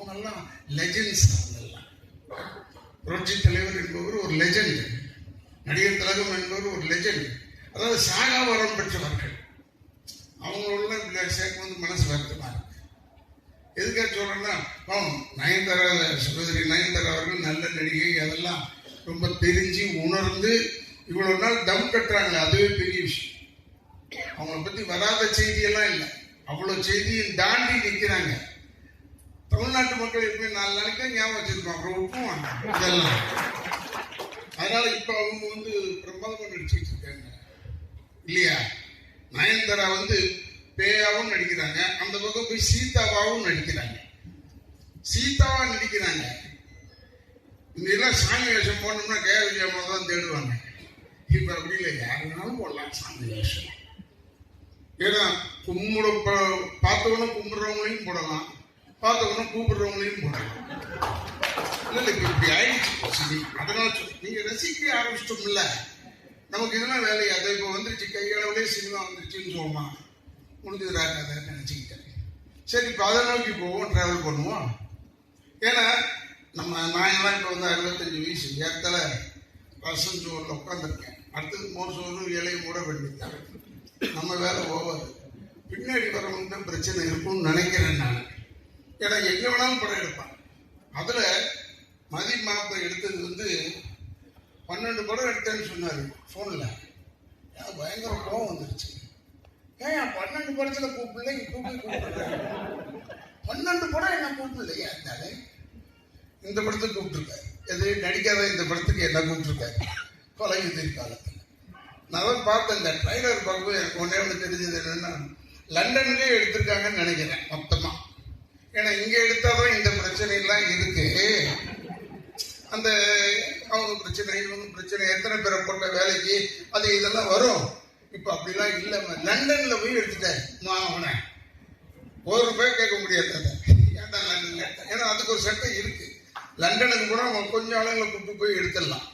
அவங்கெல்லாம் லெஜெண்ட்ஸ். அவங்கெல்லாம் புரட்சி தலைவர் என்பவர் ஒரு லெஜெண்ட், நடிகர் திலகம் என்பவர் ஒரு லெஜெண்ட். அதாவது சாகா வரம் பெற்றவர்கள். அவங்களோட சேர்க்க வந்து மனசு வருத்தமா இருக்கு. எதுக்காக சொல்றேன்னா, நயன்தாரா, சகோதரி நயன்தாரா அவர்கள் நல்ல நடிகை, அதெல்லாம் ரொம்ப தெரிஞ்சு உணர்ந்து இவ்வளவு நாள் தம் கட்டுறாங்களே, அதுவே பெரிய விஷயம். அவங்களை பத்தி வராத செய்தியெல்லாம் இல்லை, அவ்வளவு செய்தியும் தாண்டி நிற்கிறாங்க. தமிழ்நாட்டு மக்கள் எப்பவுமே 4 நாளைக்கு தான் ஞாபகம் வச்சிருக்கோம், அப்புறம் ஒப்புவாங்க இதெல்லாம். அதனால இப்ப அவங்க வந்து பிரமாதமா நடிச்சுட்டு இருக்காங்க இல்லையா? நயன்தாரா வந்து பேயாவும் நடிக்கிறாங்க, அந்த பக்கம் போய் சீதாவாவும் நடிக்கிறாங்க, சீதாவா நடிக்கிறாங்க. இந்த எல்லாம் சாமி வேஷம் போனோம்னா கேஆர் விஜயம்மா தான் தேடுவாங்க. இப்ப அப்படி இல்லை, யாருனாலும் போடலாம் சாமி வேஷம். ஏன்னா பார்த்தவனும் கும்பிடுறவங்களையும் போடலாம், பார்த்தவனும் கூப்பிடுறவங்களையும் போடலாம். இல்ல இப்படி ஆயிடுச்சு. அதனால நீங்க ரசிக்க ஆரம்பிச்சிட்டோம்ல, நமக்கு இதெல்லாம் வேலையா? அதை இப்போ வந்துருச்சு, கையளவுலேயே சினிமா வந்துருச்சுன்னு சொல்லுமா, முடிஞ்சதுராக அதை நினைச்சுக்கிட்டேன். சரி, இப்போ அதை நோக்கி போவோம், டிராவல் பண்ணுவோம். ஏன்னா நான் எல்லாம் இப்போ வந்து 65 வயசு ஏற்கல ரசம் சோறில் உட்காந்துருக்கேன். அடுத்தது மோர் சோறு இலையை மூட வேண்டியது. நம்ம வேலை ஓவர். பின்னாடி வரவங்க தான் பிரச்சனை இருக்கும்னு நினைக்கிறேன் நான். ஏன்னா எங்க வேணாலும் படம் எடுப்பான். அதுல மதி மாப்பிள்ளை எடுத்தது வந்து 12 படம் எடுத்தேன்னு சொன்னாரு போன்ல. பயங்கர கோவம் வந்துருச்சு. ஏன் 12 படத்துல கூப்பிடல, இப்ப போய் கூப்பிடுறேன். 12 படம் என்ன கூப்பிடலையா? இருந்தாலே இந்த படத்துக்கு கூப்பிட்டுருக்காரு, எது நடிக்காத இந்த படத்துக்கு என்ன கூப்பிட்டுருக்காரு, கொலை காலத்தில். நான் தான் பார்த்தேன் இந்த ட்ரைலர் பார்க்கும்போது எனக்கு ஒன்னே ஒன்று தெரிஞ்சது என்னன்னா, லண்டன்லேயே எடுத்திருக்காங்கன்னு நினைக்கிறேன் மொத்தமா. ஏன்னா இங்க எடுத்தாதான் இந்த பிரச்சனை எல்லாம் இருக்கு. அந்த அவங்க பிரச்சனை, இவங்க பிரச்சனை, எத்தனை பேரை போட்ட வேலைக்கு அது இதெல்லாம் வரும். இப்ப அப்படிலாம் இல்லை. லண்டன்ல போய் எடுத்துட்டேன் அவனை, ₹1 கேட்க முடியாது. ஏன்டா லண்டன்ல? ஏன்னா அதுக்கு ஒரு சட்டம் இருக்கு. லண்டனுக்கு கூட அவன் கொஞ்சம் ஆளுங்களை கூப்பிட்டு போய் எடுத்துடலாம்.